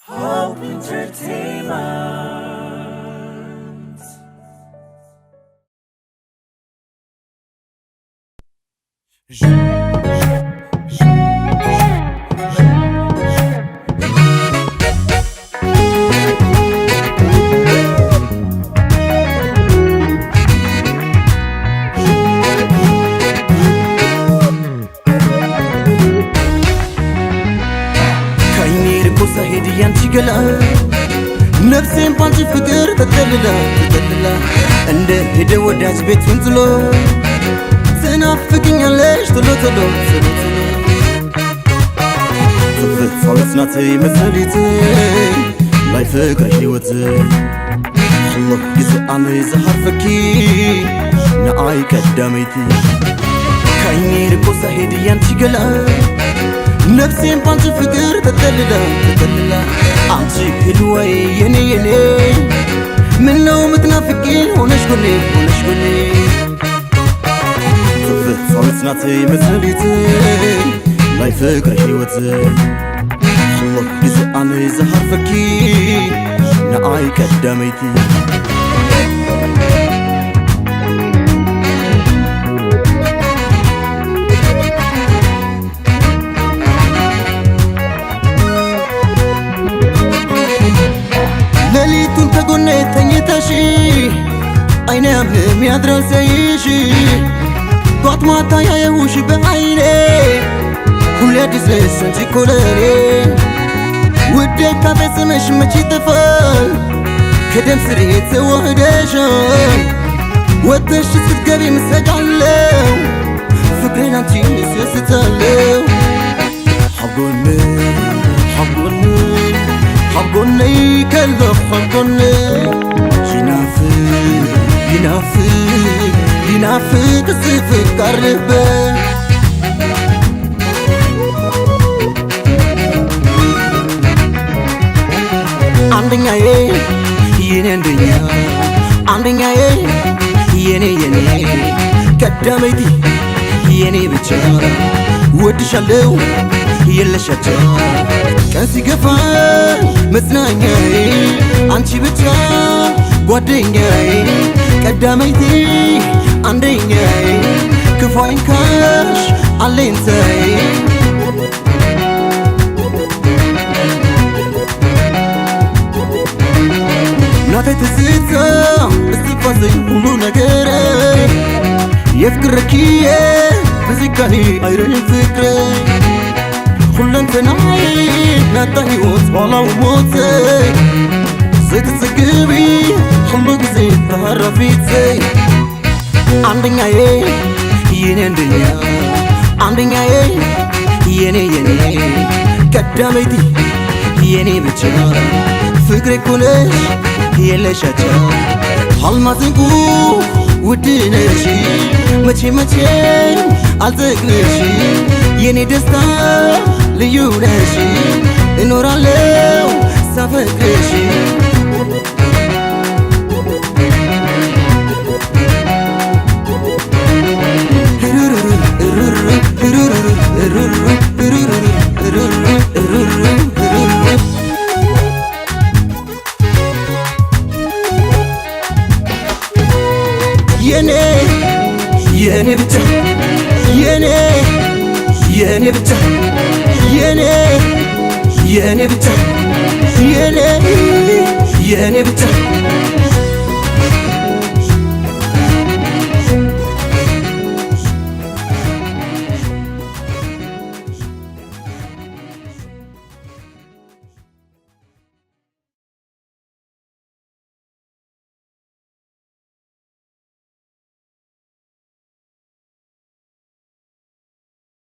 Hope Entertainment. نفسي بانشي فكر تتللا عند هدى وداج بيت فنتلو تنافقين ليش تلو تفت صالتناتي مثليتي لا يفكر حيوتي الله يسألني زهر فكي نعاي كداميتي كايني ركوسة هديان تيقلا نفسي بانشي فكر تتللا أنتي حلوة يني منو متنافقين ونش قولي تفت صالتناتي مثليتي لا يفكر حيوتي الله يسألني زهر فكي نعاي كداميتي ليلتون تقولني تنيتاشي عيني أمهم يدرس يشي قط ما تايا يوشي بعيني كل يدس لسنتي كولاني ودك كافيس مش ماشي طفل كدم سريت وهداشان ودش ستقبي مسجعلو فكرين انتي نسيستالو حقوني كله حقوني ينافق السيف قربه عندنيا يني قداميتي يني بچا ودشالو يلشاچا كان سيغفا مزناኛዬ አንቺ ብቻ ጓደኛዬ ቀዳመይቴ አንደኛዬ ክፋይን ካሽ አለኝታዬ ናቴ ትዝታ እስቲፋዘኝ ሁሉ ነገር የፍቅርኪዬ በዚካኔ አይረኝ ፍቅሬ ሁለንተናዬ ናታ ሕይወት ባላው ሞቴ ስትስግቢ ሁሉ ጊዜ ተራፊቴ አንደኛዬ የኔ አንደኛዬ የኔ ቀዳመይቴ የኔ ብቻ ፍቅሬ እኮ ነሽ የለሻቻ አልማዝንቁ ውድ ነሽ መቼ አልጠግብሽ የኔ ደስታ ልዩ ነሽ እኖራለሁ ሳፈቅርሽ የኔ ብቻ የኔ ብቻ የኔ ብቻ